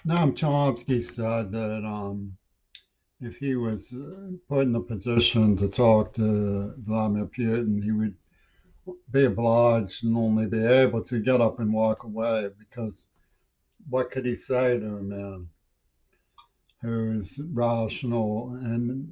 Noam Chomsky said that if he was put in a position to talk to Vladimir Putin, he would be obliged and only be able to get up and walk away because what could he say to a man who is rational and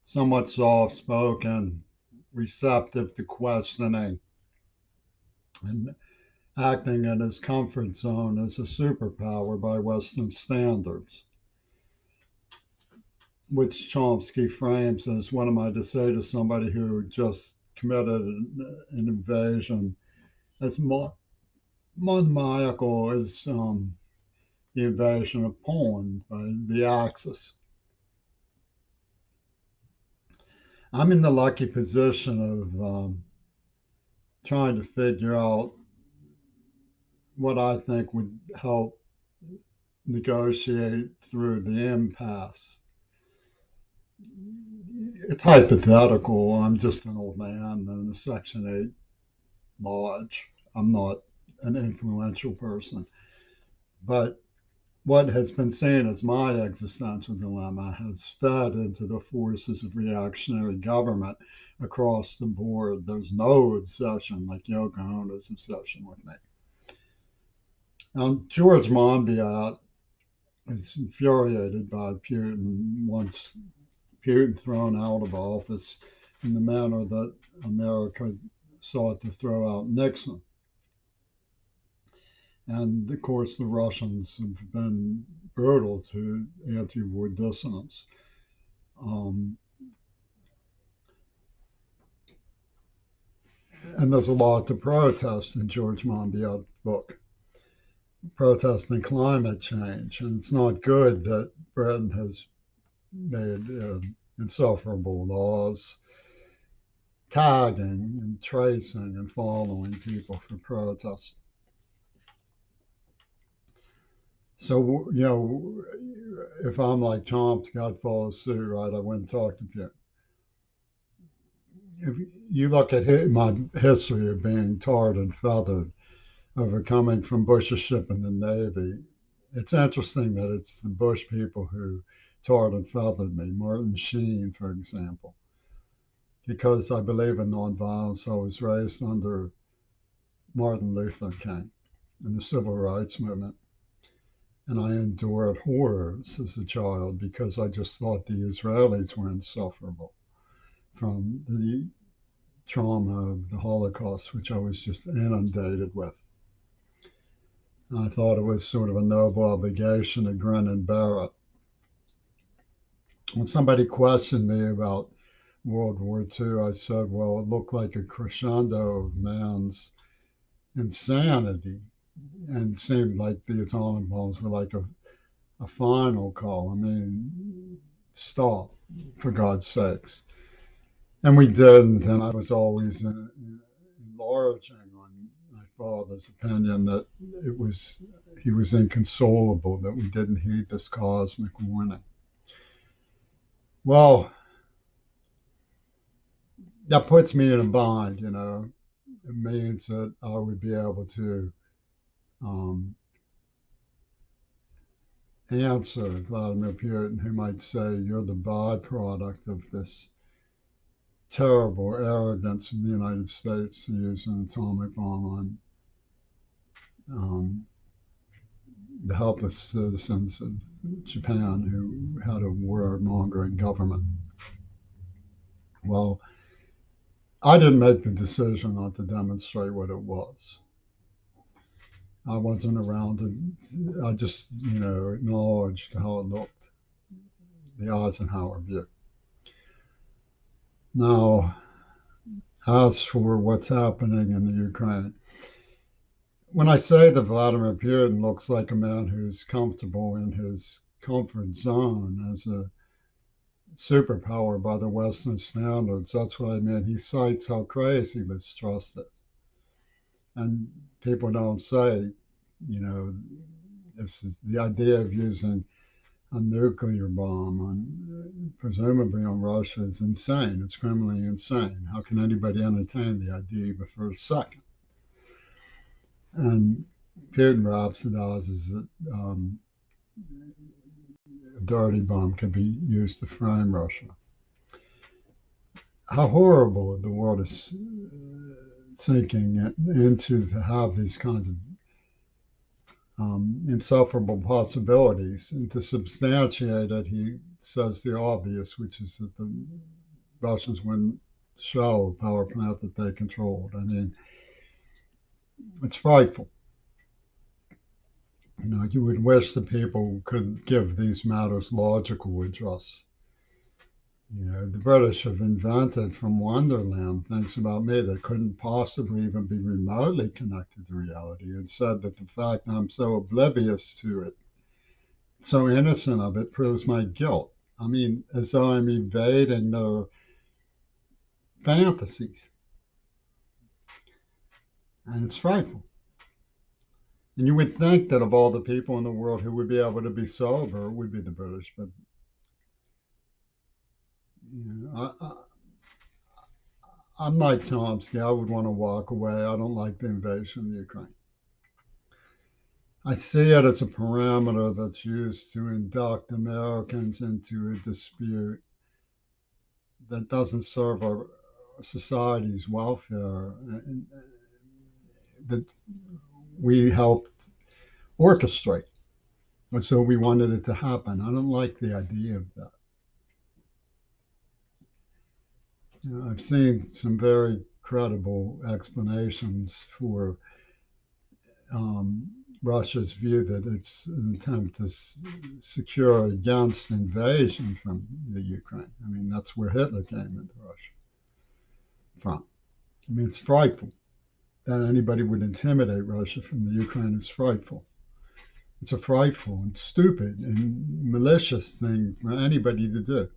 somewhat soft spoken, receptive to questioning, and acting in his comfort zone as a superpower by Western standards, which Chomsky frames as what am I to say to somebody who just committed an invasion as maniacal as the invasion of Poland by the Axis. I'm in the lucky position of trying to figure out what I think would help negotiate through the impasse. It's hypothetical. I'm just an old man in a Section 8 lodge. I'm not an influential person. But what has been seen as my existential dilemma has fed into the forces of reactionary government across the board. There's no obsession like Yoko Ono's obsession with me. George Monbiot is infuriated by Putin once Putin thrown out of office in the manner that America sought to throw out Nixon. And of course, the Russians have been brutal to anti war dissidents. Um, and there's a lot to protest in George Monbiot's book, protesting climate change. And it's not good that Britain has made insufferable laws tagging and tracing and following people for protest. So, if I'm like Chomsky, I'd follow suit, right? I wouldn't talk to Putin. If you look at my history of being tarred and feathered over coming from Bush's ship in the Navy, it's interesting that it's the Bush people who tarred and feathered me. Martin Sheen, for example, because I believe in nonviolence. I was raised under Martin Luther King and the civil rights movement. And I endured horrors as a child because I just thought the Israelis were insufferable from the trauma of the Holocaust, which I was just inundated with. And I thought it was sort of a noble obligation to grin and bear it. When somebody questioned me about World War II, I said, well, it looked like a crescendo of man's insanity and it seemed like the atomic bombs were like a final call. I mean, stop, for God's sakes. And we didn't, and I was always enlarging on my father's opinion that he was inconsolable that we didn't heed this cosmic warning. Well, that puts me in a bind. It means that I would be able to um, answer Vladimir Putin, who might say, you're the byproduct of this terrible arrogance of the United States to use an atomic bomb on um, the helpless citizens of Japan who had a warmongering government. Well, I didn't make the decision not to demonstrate what it was. I wasn't around to, I just, acknowledged how it looked, the Eisenhower view. Now, as for what's happening in the Ukraine, when I say that Vladimir Putin looks like a man who's comfortable in his comfort zone as a superpower by the Western standards, that's what I mean. He cites how crazy this trust is. And people don't say, you know, this is the idea of using a nuclear bomb on presumably on Russia is insane. It's criminally insane. How can anybody entertain the idea even for a second? And Putin rhapsodizes that a dirty bomb can be used to frame Russia. How horrible the world is sinking into to have these kinds of insufferable possibilities. And to substantiate it, he says the obvious, which is that the Russians wouldn't shell a power plant that they controlled. I mean, it's frightful. You know, you would wish that people could give these matters logical address. You know, the British have invented from Wonderland things about me that couldn't possibly even be remotely connected to reality, and said that the fact I'm so oblivious to it, so innocent of it, proves my guilt. I mean, as though I'm evading their fantasies. And it's frightful. And you would think that of all the people in the world who would be able to be sober, it would be the British. But you know, I'm like Chomsky. I would want to walk away. I don't like the invasion of Ukraine. I see it as a parameter that's used to induct Americans into a dispute that doesn't serve our society's welfare, and that we helped orchestrate. And so we wanted it to happen. I don't like the idea of that. You know, I've seen some very credible explanations for Russia's view that it's an attempt to secure against invasion from the Ukraine. I mean, that's where Hitler came into Russia from. I mean, it's frightful that anybody would intimidate Russia from the Ukraine. Is frightful. It's a frightful and stupid and malicious thing for anybody to do.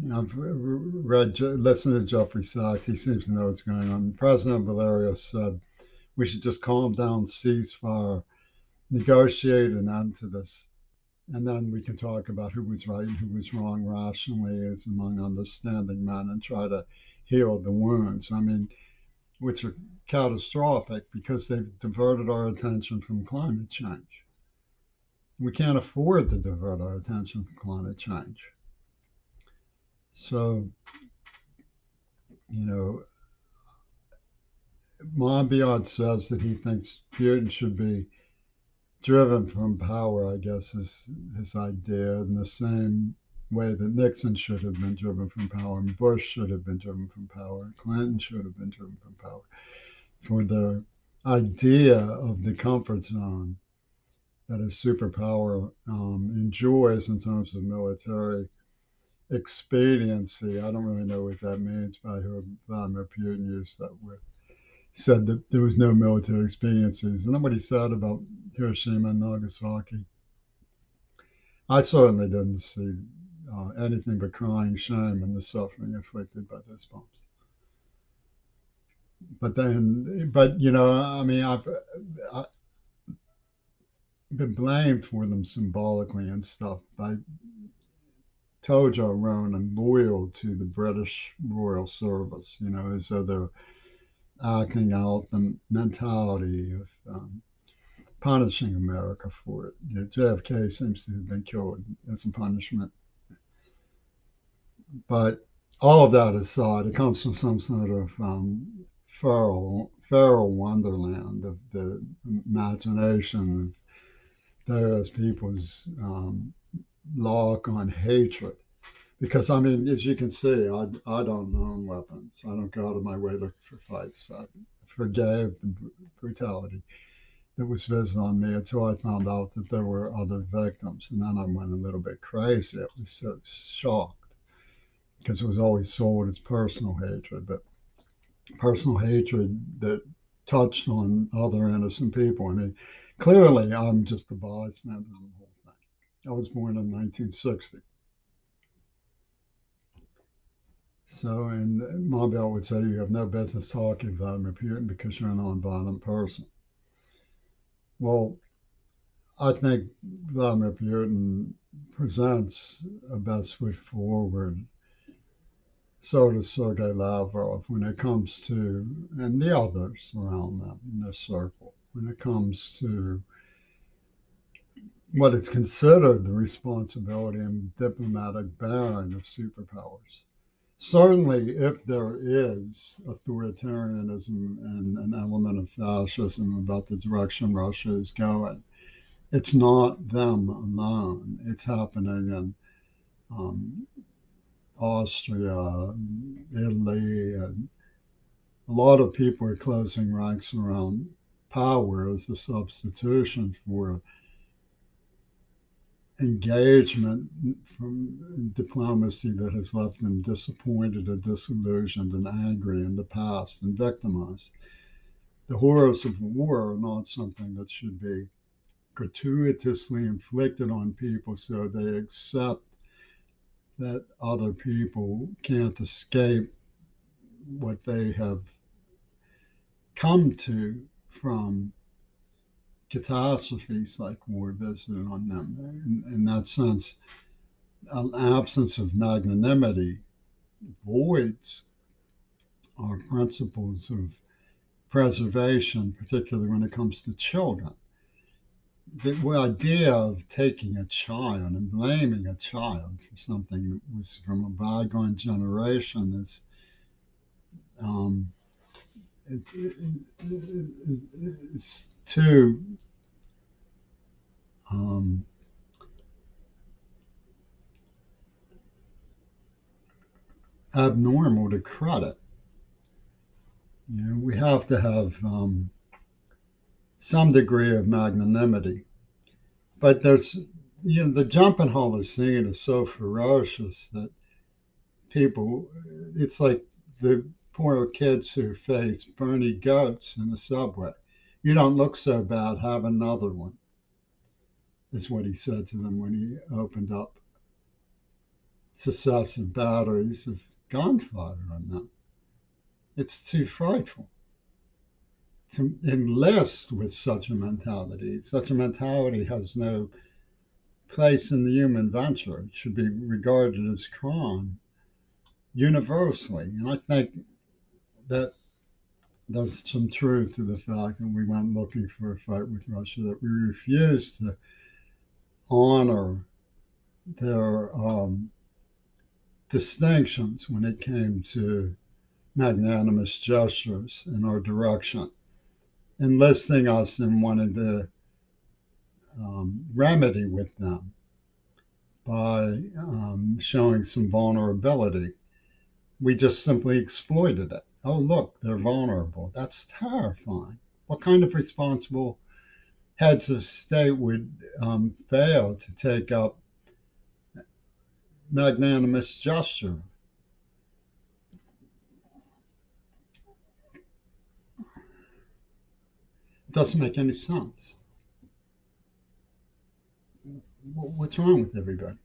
You know, I've listened to Jeffrey Sachs. He seems to know what's going on. President Valerio said we should just calm down, ceasefire, negotiate an end to this, and then we can talk about who was right and who was wrong rationally as among understanding men and try to heal the wounds. I mean, which are catastrophic because they've diverted our attention from climate change. We can't afford to divert our attention from climate change. So, you know, Monbiot says that he thinks Putin should be driven from power, I guess is his idea, in the same way that Nixon should have been driven from power, and Bush should have been driven from power, and Clinton should have been driven from power, for the idea of the comfort zone that a superpower enjoys in terms of military expediency. I don't really know what that means, but I heard Vladimir Putin use that word. Said that there was no military expediencies. And then what he said about Hiroshima and Nagasaki, I certainly didn't see anything but crying shame in the suffering inflicted by those bombs. But you know, I mean, I've been blamed for them symbolically and stuff. I Tojo Ronan loyal to the British Royal Service, you know, as though they're acting out the mentality of punishing America for it. You know, JFK seems to have been killed as a punishment. But all of that aside, it comes from some sort of feral wonderland of the imagination of various people's lock on hatred. Because I mean, as you can see, I don't own weapons. I don't go out of my way looking for fights. I forgave the brutality that was visited on me until I found out that there were other victims, and then I went a little bit crazy. I was so shocked because it was always sold as personal hatred, but personal hatred that touched on other innocent people. I mean, clearly, I'm just a bystander in the whole thing. I was born in 1960. So, and Mabel would say you have no business talking to Vladimir Putin because you're a nonviolent person. Well, I think Vladimir Putin presents a best foot forward. So does Sergei Lavrov when it comes to, and the others around them in this circle, when it comes to what is considered the responsibility and diplomatic bearing of superpowers. Certainly, if there is authoritarianism and an element of fascism about the direction Russia is going, it's not them alone. It's happening in um, Austria, Italy, and a lot of people are closing ranks around power as a substitution for engagement from diplomacy that has left them disappointed and disillusioned and angry in the past and victimized. The horrors of war are not something that should be gratuitously inflicted on people so they accept that other people can't escape what they have come to from catastrophes like war visited on them. In that sense, an absence of magnanimity voids our principles of preservation, particularly when it comes to children. The idea of taking a child and blaming a child for something that was from a bygone generation is um, it's too um, abnormal to credit. You know, we have to have some degree of magnanimity. But there's, you know, the jump and scene is so ferocious that people, it's like the poor kids who face Bernie goats in the subway. You don't look so bad, have another one, is what he said to them when he opened up successive batteries of gunfire on them. It's too frightful to enlist with such a mentality. Such a mentality has no place in the human venture. It should be regarded as crime universally. And I think that there's some truth to the fact that we went looking for a fight with Russia, that we refused to honor their distinctions when it came to magnanimous gestures in our direction, enlisting us in wanting to remedy with them by showing some vulnerability. We just simply exploited it. Oh, look, they're vulnerable. That's terrifying. What kind of responsible heads of state would fail to take up magnanimous gesture? It doesn't make any sense. What's wrong with everybody?